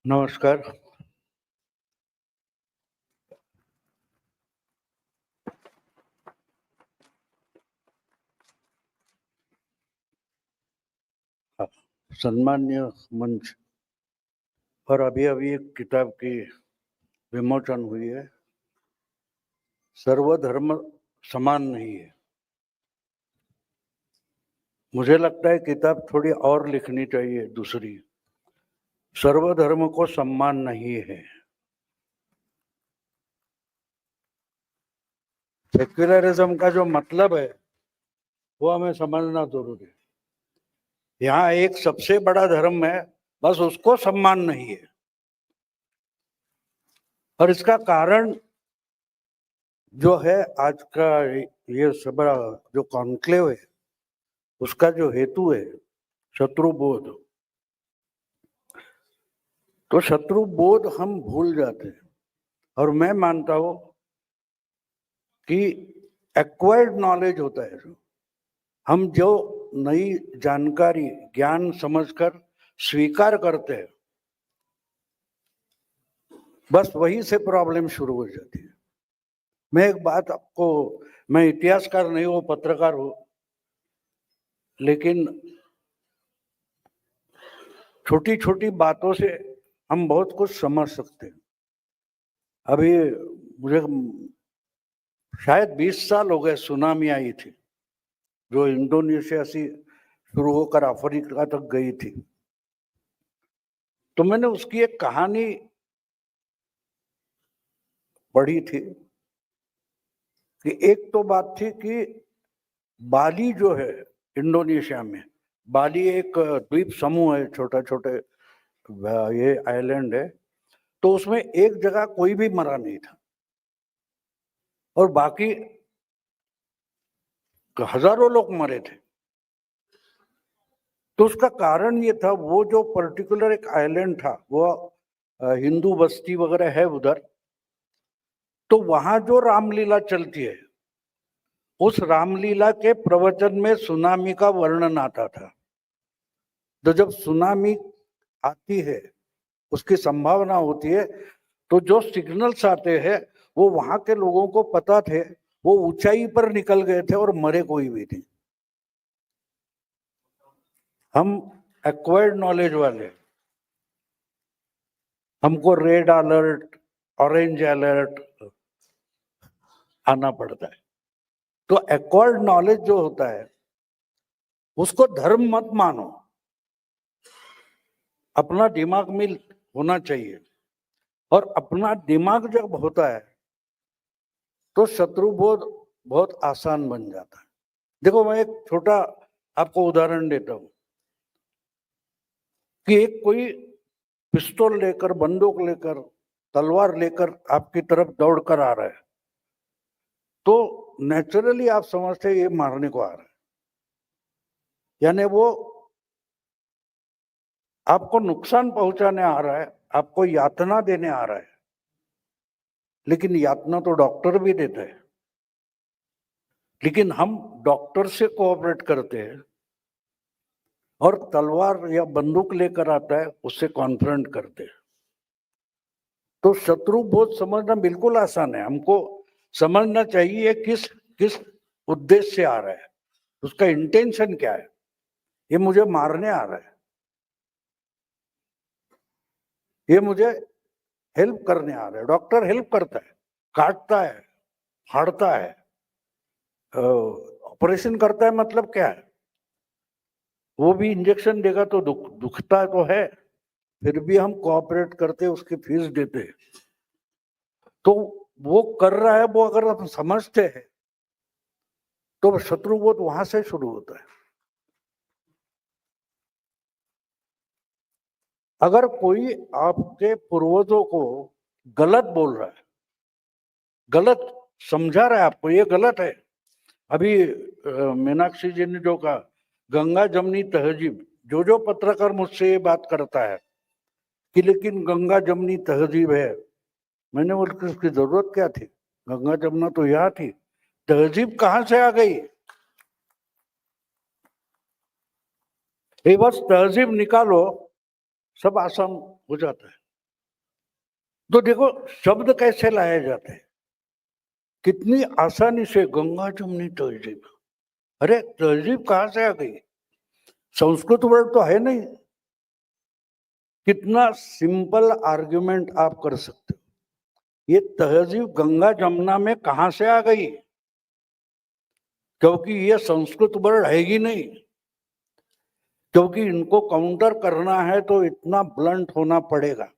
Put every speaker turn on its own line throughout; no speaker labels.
नमस्कार। हाँ, सम्मान्य मंच और अभी-अभी एक किताब की विमोचन हुई है। सर्वधर्म समान नहीं है। मुझे लगता है किताब थोड़ी और लिखनी चाहिए दूसरी। सर्वधर्म को सम्मान नहीं है। सेक्युलरिज्म का जो मतलब है वो हमें समझना जरूरी है। यहाँ एक सबसे बड़ा धर्म है, बस उसको सम्मान नहीं है। और इसका कारण जो है आज का ये सब जो कॉन्क्लेव है उसका जो हेतु है शत्रुबोध। तो शत्रुबोध हम भूल जाते हैं। और मैं मानता हूं कि एक्वायर्ड नॉलेज होता है हम जो नई जानकारी ज्ञान समझकर स्वीकार करते हैं, बस वहीं से प्रॉब्लम शुरू हो जाती है। मैं एक बात आपको, मैं इतिहासकार नहीं हूं, पत्रकार हूं, लेकिन छोटी छोटी बातों से हम बहुत कुछ समझ सकते हैं। अभी मुझे शायद 20 साल हो गए, सुनामी आई थी जो इंडोनेशिया से शुरू होकर अफ्रीका तक गई थी। तो मैंने उसकी एक कहानी पढ़ी थी कि एक तो बात थी कि बाली जो है इंडोनेशिया में, बाली एक द्वीप समूह है, छोटा छोटे ये आइलैंड है। तो उसमें एक जगह कोई भी मरा नहीं था और बाकी हजारों लोग मरे थे। तो उसका कारण ये था, वो जो पर्टिकुलर एक आइलैंड था वो हिंदू बस्ती वगैरह है उधर। तो वहां जो रामलीला चलती है, उस रामलीला के प्रवचन में सुनामी का वर्णन आता था। तो जब सुनामी आती है, उसकी संभावना होती है, तो जो सिग्नल्स आते हैं वो वहां के लोगों को पता थे। वो ऊंचाई पर निकल गए थे और मरे कोई भी नहीं। हम एक्वायर्ड नॉलेज वाले, हमको रेड अलर्ट, ऑरेंज अलर्ट आना पड़ता है। तो एक्वायर्ड नॉलेज जो होता है उसको धर्म मत मानो, अपना दिमाग में होना चाहिए। और अपना दिमाग जब होता है तो शत्रुबोध बहुत आसान बन जाता है। देखो, मैं एक छोटा आपको उदाहरण देता हूं कि एक कोई पिस्तौल लेकर, बंदूक लेकर, तलवार लेकर आपकी तरफ दौड़ कर आ रहा है, तो नेचुरली आप समझते हैं ये मारने को आ रहा है, यानी वो आपको नुकसान पहुंचाने आ रहा है, आपको यातना देने आ रहा है। लेकिन यातना तो डॉक्टर भी देता है, लेकिन हम डॉक्टर से कोऑपरेट करते हैं और तलवार या बंदूक लेकर आता है उससे कॉन्फ्रंट करते हैं। तो शत्रु बोध समझना बिल्कुल आसान है। हमको समझना चाहिए किस किस उद्देश्य से आ रहा है, उसका इंटेंशन क्या है। ये मुझे मारने आ रहा है, ये मुझे हेल्प करने आ रहा है। डॉक्टर हेल्प करता है, काटता है, फाड़ता है, ऑपरेशन करता है। मतलब क्या है, वो भी इंजेक्शन देगा तो दुखता तो है, फिर भी हम कोऑपरेट करते, उसकी फीस देते। तो वो कर रहा है, वो अगर हम समझते हैं तो शत्रुबोध वहां से शुरू होता है। अगर कोई आपके पूर्वजों को गलत बोल रहा है, गलत समझा रहा है आपको, ये गलत है। अभी मीनाक्षी जी ने जो कहा, गंगा जमनी तहजीब, जो पत्रकार मुझसे ये बात करता है कि लेकिन गंगा जमनी तहजीब है, मैंने बोला उसकी जरूरत क्या थी? गंगा जमुना तो यहाँ थी, तहजीब कहां से आ गई? ये बस तहजीब निकालो, सब आसान हो जाता है। तो देखो शब्द कैसे लाए जाते हैं, कितनी आसानी से गंगा जमुनी तहजीब। अरे तहजीब कहां से आ गई? संस्कृत वर्ड तो है नहीं। कितना सिंपल आर्ग्यूमेंट आप कर सकते हो, ये तहजीब गंगा जमुना में कहां से आ गई? क्योंकि ये संस्कृत वर्ड है ही नहीं। क्योंकि इनको काउंटर करना है तो इतना ब्लंट होना पड़ेगा।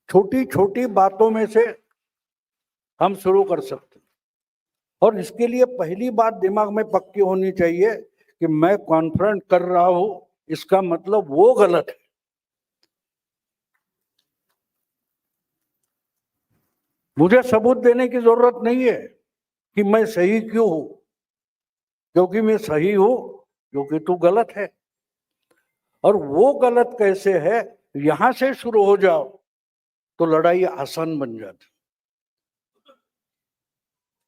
छोटी छोटी बातों में से हम शुरू कर सकते हैं, और इसके लिए पहली बात दिमाग में पक्की होनी चाहिए कि मैं कॉन्फ्रंट कर रहा हूं, इसका मतलब वो गलत है। मुझे सबूत देने की जरूरत नहीं है कि मैं सही क्यों हूं, क्योंकि मैं सही हूं क्योंकि तू गलत है। और वो गलत कैसे है, यहां से शुरू हो जाओ तो लड़ाई आसान बन जाती।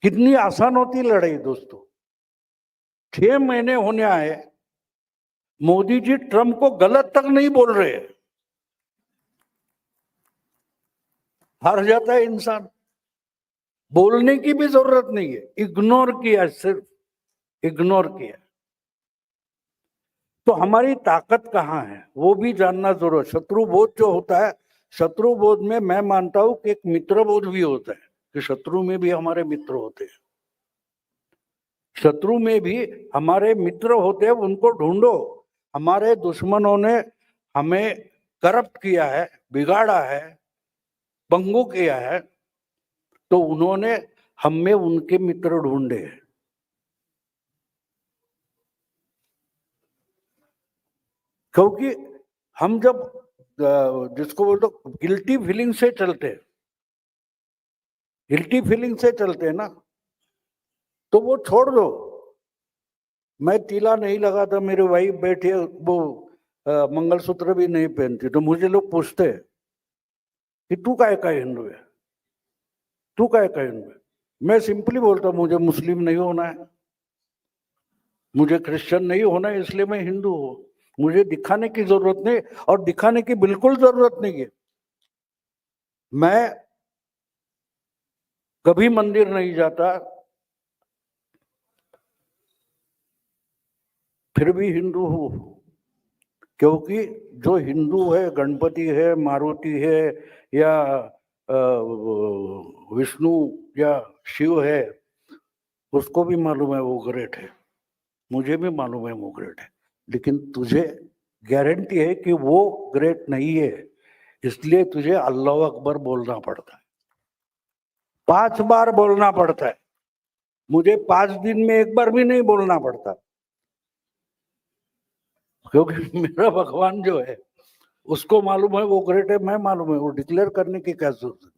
कितनी आसान होती लड़ाई दोस्तों। 6 महीने होने आए, मोदी जी ट्रंप को गलत तक नहीं बोल रहे। हार जाता है इंसान। बोलने की भी जरूरत नहीं है, इग्नोर किया, सिर्फ इग्नोर किया। तो हमारी ताकत कहाँ है वो भी जानना जरूर। शत्रुबोध जो होता है, शत्रुबोध में मैं मानता हूं कि एक मित्रबोध भी होता है, कि शत्रु में भी हमारे मित्र होते हैं। शत्रु में भी हमारे मित्र होते हैं, उनको ढूंढो। हमारे दुश्मनों ने हमें करप्ट किया है, बिगाड़ा है, पंगु किया है, तो उन्होंने हम में उनके मित्र ढूंढे। क्योंकि हम जब जिसको बोलते गिल्टी फीलिंग से चलते, गिल्टी फीलिंग से चलते ना, तो वो छोड़ दो। मैं तीला नहीं लगाता, मेरी वाइफ बैठी है, वो मंगलसूत्र भी नहीं पहनती, तो मुझे लोग पूछते हैं कि तू काय का हिंदू है, तू काय का हिंदू है। मैं सिंपली बोलता हूं मुझे मुस्लिम नहीं होना है, मुझे क्रिश्चियन नहीं होना है, इसलिए मैं हिंदू हूं। मुझे दिखाने की जरूरत नहीं, और दिखाने की बिल्कुल जरूरत नहीं है। मैं कभी मंदिर नहीं जाता, फिर भी हिंदू हूं। क्योंकि जो हिंदू है, गणपति है, मारुति है, या विष्णु या शिव है, उसको भी मालूम है वो ग्रेट है, मुझे भी मालूम है वो ग्रेट है। लेकिन तुझे गारंटी है कि वो ग्रेट नहीं है, इसलिए तुझे अल्लाह अकबर बोलना पड़ता है, 5 बार बोलना पड़ता है। मुझे 5 दिन में एक बार भी नहीं बोलना पड़ता, क्योंकि मेरा भगवान जो है उसको मालूम है वो ग्रेट है, मैं मालूम है, वो डिक्लेयर करने की क्या जरूरत है?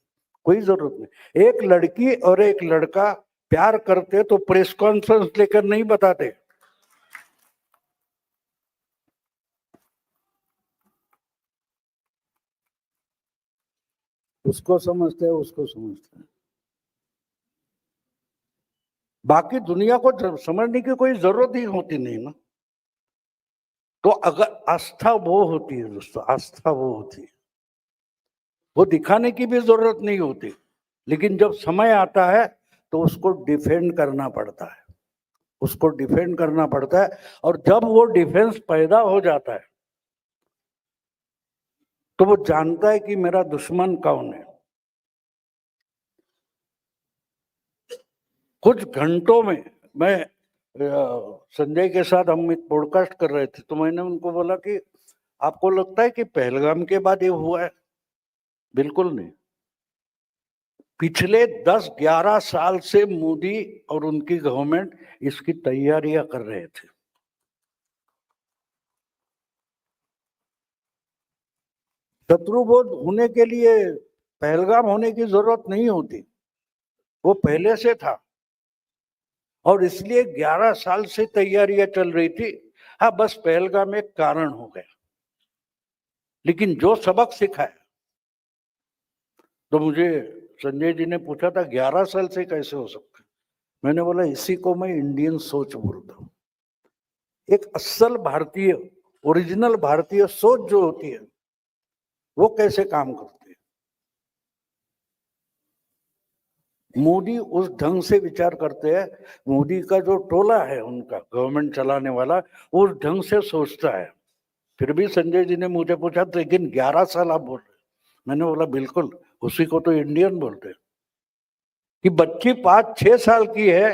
कोई जरूरत नहीं। एक लड़की और एक लड़का प्यार करते तो प्रेस कॉन्फ्रेंस लेकर नहीं बताते। उसको समझते हैं, उसको समझते हैं। बाकी दुनिया को समझने की कोई जरूरत ही होती नहीं ना। तो अगर आस्था वो होती है दोस्तों, आस्था वो होती है, वो दिखाने की भी जरूरत नहीं होती। लेकिन जब समय आता है तो उसको डिफेंड करना पड़ता है, उसको डिफेंड करना पड़ता है। और जब वो डिफेंस पैदा हो जाता है तो वो जानता है कि मेरा दुश्मन कौन है। कुछ घंटों में मैं संजय के साथ हम एक पॉडकास्ट कर रहे थे, तो मैंने उनको बोला कि आपको लगता है कि पहलगाम के बाद ये हुआ है? बिल्कुल नहीं। पिछले 10-11 साल से मोदी और उनकी गवर्नमेंट इसकी तैयारियां कर रहे थे। शत्रुबोध होने के लिए पहलगाम होने की जरूरत नहीं होती, वो पहले से था, और इसलिए 11 साल से तैयारियां चल रही थी। हाँ, बस पहलगाम एक कारण हो गया। लेकिन जो सबक सीखा है, तो मुझे संजय जी ने पूछा था 11 साल से कैसे हो सकता है, मैंने बोला इसी को मैं इंडियन सोच बोलता हूँ। एक असल भारतीय, ओरिजिनल भारतीय सोच जो होती है, वो कैसे काम करती है। मोदी उस ढंग से विचार करते हैं, मोदी का जो टोला है उनका गवर्नमेंट चलाने वाला उस ढंग से सोचता है। फिर भी संजय जी ने मुझे पूछा तो लेकिन 11 साल आप बोल रहे, मैंने बोला बिल्कुल, उसी को तो इंडियन बोलते हैं कि बच्ची 5-6 साल की है,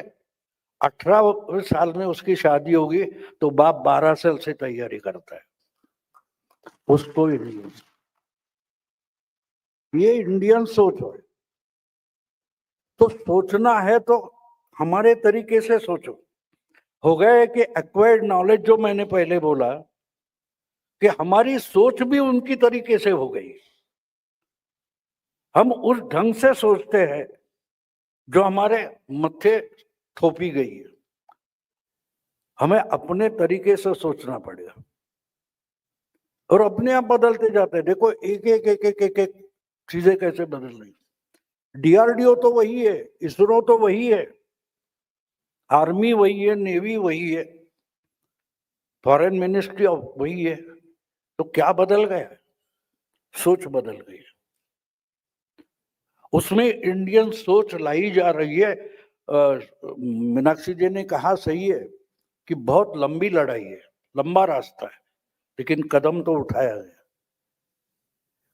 18 साल में उसकी शादी होगी तो बाप 12 साल से तैयारी करता है उसको। ये इंडियन सोच है। तो सोचना है तो हमारे तरीके से सोचो। हो गया कि एक्वायर्ड नॉलेज जो मैंने पहले बोला कि हमारी सोच भी उनकी तरीके से हो गई। हम उस ढंग से सोचते हैं जो हमारे मत्थे थोपी गई है। हमें अपने तरीके से सोचना पड़ेगा और अपने आप बदलते जाते हैं। देखो एक एक एक एक एक, एक चीजें कैसे बदल रही। डीआरडीओ तो वही है, इसरो तो वही है, आर्मी वही है, नेवी वही है, फॉरेन मिनिस्ट्री वही है। तो क्या बदल गया? सोच बदल गई। उसमें इंडियन सोच लाई जा रही है। मीनाक्षी जी ने कहा सही है कि बहुत लंबी लड़ाई है, लंबा रास्ता है, लेकिन कदम तो उठाया गया।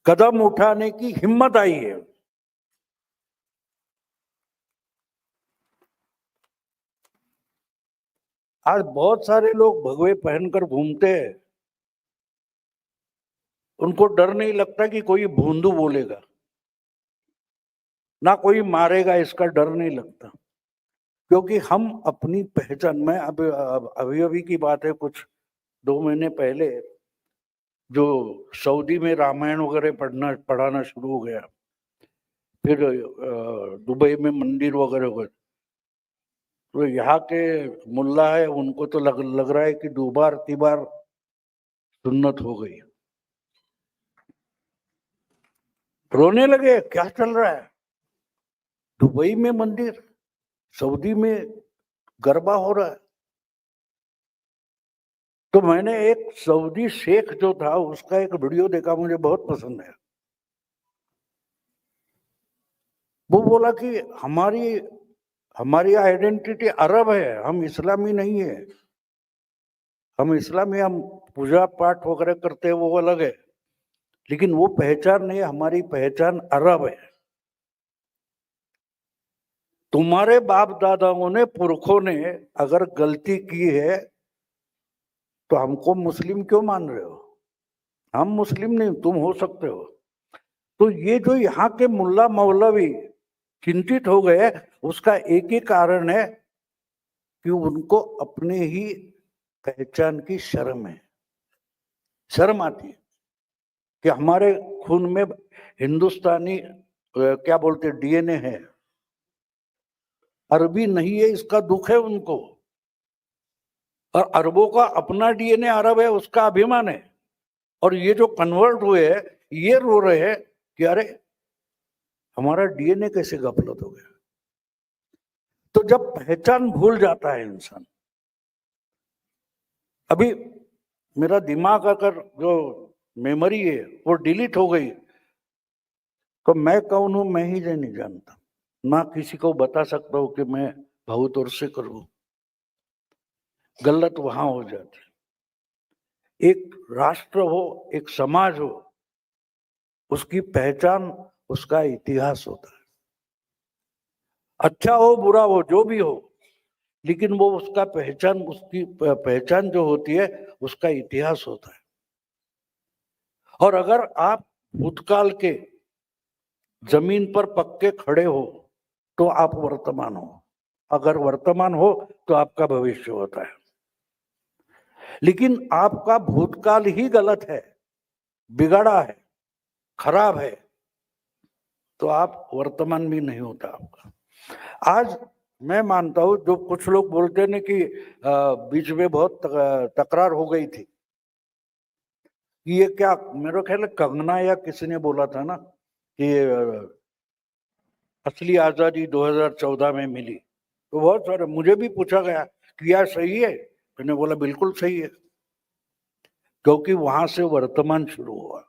कदम उठाने की हिम्मत आई है। आज बहुत सारे लोग भगवे पहनकर घूमते हैं, उनको डर नहीं लगता कि कोई भोंदू बोलेगा, ना कोई मारेगा, इसका डर नहीं लगता। क्योंकि हम अपनी पहचान में अभी अभी की बात है, कुछ 2 महीने पहले जो सऊदी में रामायण वगैरह पढ़ाना शुरू हो गया, फिर दुबई में मंदिर वगैरह हो गए, तो यहाँ के मुल्ला है उनको तो लग रहा है कि 2 बार 3 बार सुन्नत हो गई। रोने लगे, क्या चल रहा है? दुबई में मंदिर, सऊदी में गरबा हो रहा है। तो मैंने एक सऊदी शेख जो था उसका एक वीडियो देखा, मुझे बहुत पसंद है। वो बोला कि हमारी हमारी आइडेंटिटी अरब है, हम इस्लामी नहीं है। हम इस्लामी, हम पूजा पाठ वगैरह करते हैं, वो अलग है, लेकिन वो पहचान नहीं, हमारी पहचान अरब है। तुम्हारे बाप दादाओं ने, पुरखों ने अगर गलती की है तो हमको मुस्लिम क्यों मान रहे हो? हम मुस्लिम नहीं, तुम हो सकते हो। तो ये जो यहाँ के मुल्ला मौलवी चिंतित हो गए, उसका एक ही कारण है कि उनको अपने ही पहचान की शर्म है। शर्म आती है कि हमारे खून में हिंदुस्तानी क्या बोलते डीएनए है, अरबी नहीं है, इसका दुख है उनको। और अरबों का अपना डीएनए अरब है, उसका अभिमान है। और ये जो कन्वर्ट हुए हैं, ये रो रहे हैं कि अरे हमारा डीएनए कैसे गफलत हो गया। तो जब पहचान भूल जाता है इंसान, अभी मेरा दिमाग अगर जो मेमोरी है वो डिलीट हो गई तो मैं कौन हूं मैं ही नहीं जानता, ना किसी को बता सकता हूं कि मैं बहुत और से करूं। गलत वहां हो जाती। एक राष्ट्र हो, एक समाज हो, उसकी पहचान, उसका इतिहास होता है। अच्छा हो बुरा हो जो भी हो, लेकिन वो उसका पहचान, उसकी पहचान जो होती है उसका इतिहास होता है। और अगर आप भूतकाल के जमीन पर पक्के खड़े हो तो आप वर्तमान हो, अगर वर्तमान हो तो आपका भविष्य होता है। लेकिन आपका भूतकाल ही गलत है, बिगड़ा है, खराब है, तो आप वर्तमान भी नहीं होता आपका। आज मैं मानता हूं, जो कुछ लोग बोलते हैं कि बीच में बहुत तकरार हो गई थी, ये क्या, मेरा ख्याल है कंगना या किसी ने बोला था ना कि असली आजादी 2014 में मिली। तो बहुत सारे, मुझे भी पूछा गया कि यार सही है, मैंने बोला बिल्कुल सही है, क्योंकि वहां से वर्तमान शुरू हुआ।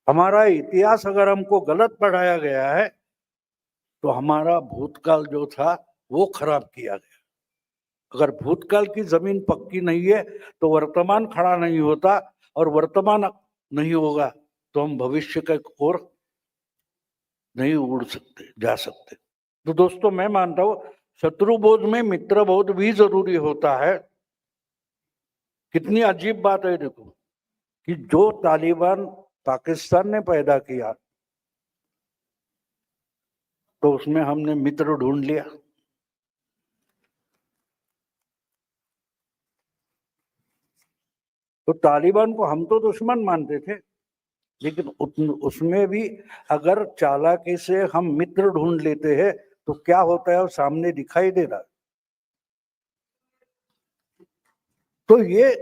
हमारा इतिहास अगर हमको गलत पढ़ाया गया है तो हमारा भूतकाल जो था वो खराब किया गया। अगर भूतकाल की जमीन पक्की नहीं है तो वर्तमान खड़ा नहीं होता, और वर्तमान नहीं होगा तो हम भविष्य की ओर नहीं उड़ सकते, जा सकते। तो दोस्तों, मैं मानता हूं शत्रु बोध में मित्र बोध भी जरूरी होता है। कितनी अजीब बात है देखो, कि जो तालिबान पाकिस्तान ने पैदा किया तो उसमें हमने मित्र ढूंढ लिया। तो तालिबान को हम तो दुश्मन मानते थे, लेकिन उसमें भी अगर चालाकी से हम मित्र ढूंढ लेते हैं तो क्या होता है वो सामने दिखाई दे रहा है। तो ये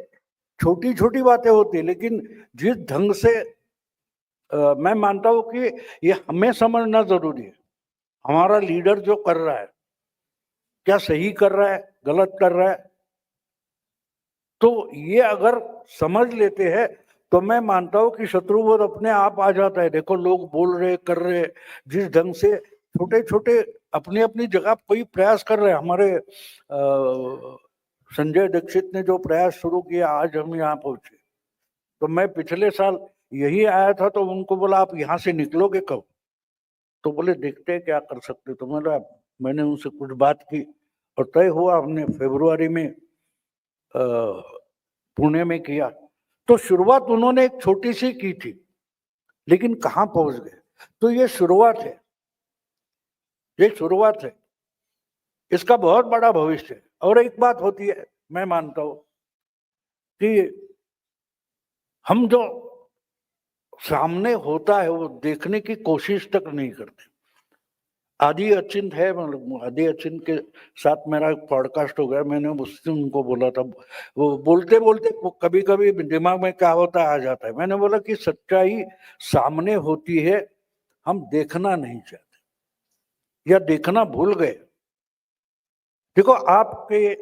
छोटी छोटी बातें होती है, लेकिन जिस ढंग से मैं मानता हूं कि ये हमें समझना जरूरी है। हमारा लीडर जो कर रहा है, क्या सही कर रहा है, गलत कर रहा है, तो ये अगर समझ लेते हैं तो मैं मानता हूं कि शत्रुबोध अपने आप आ जाता है। देखो, लोग बोल रहे, कर रहे, जिस ढंग से छोटे छोटे अपनी अपनी जगह कोई प्रयास कर रहे हैं। हमारे संजय दीक्षित ने जो प्रयास शुरू किया, आज हम यहाँ पहुंचे। तो मैं पिछले साल यही आया था, तो उनको बोला आप यहाँ से निकलोगे कब? तो बोले देखते हैं क्या कर सकते। तो मैंने उनसे कुछ बात की और तय हुआ, हमने फरवरी में पुणे में किया। तो शुरुआत उन्होंने एक छोटी सी की थी, लेकिन कहां पहुंच गए। तो ये शुरुआत है, ये शुरुआत है, इसका बहुत बड़ा भविष्य है। और एक बात होती है, मैं मानता हूं कि हम जो सामने होता है वो देखने की कोशिश तक नहीं करते। आदि अचिंत है, मतलब आदि अचिंत के साथ मेरा एक पॉडकास्ट हो गया। मैंने उससे उनको बोला था, वो बोलते बोलते कभी कभी दिमाग में क्या होता आ जाता है। मैंने बोला कि सच्चाई सामने होती है, हम देखना नहीं चाहते या देखना भूल गए। देखो, आपके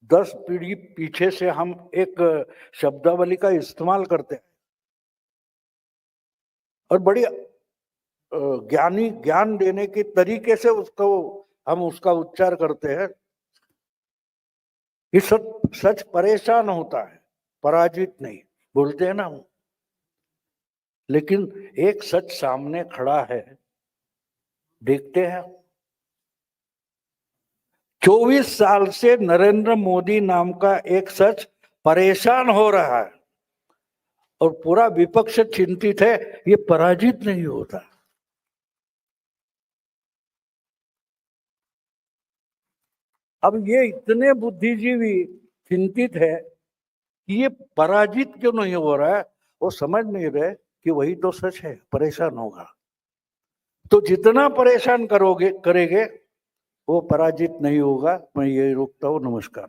10 पीढ़ी पीछे से हम एक शब्दावली का इस्तेमाल करते हैं और बड़ी ज्ञान देने के तरीके से उसको हम उसका उच्चार करते हैं कि सच परेशान होता है, पराजित नहीं, बोलते हैं ना हम। लेकिन एक सच सामने खड़ा है, देखते हैं। 24 साल से नरेंद्र मोदी नाम का एक सच परेशान हो रहा है और पूरा विपक्ष चिंतित है, ये पराजित नहीं होता। अब ये इतने बुद्धिजीवी चिंतित है कि ये पराजित क्यों नहीं हो रहा है, वो समझ नहीं रहे कि वही तो सच है, परेशान होगा। तो जितना परेशान करेंगे वो पराजित नहीं होगा। मैं ये रोकता हूँ। नमस्कार।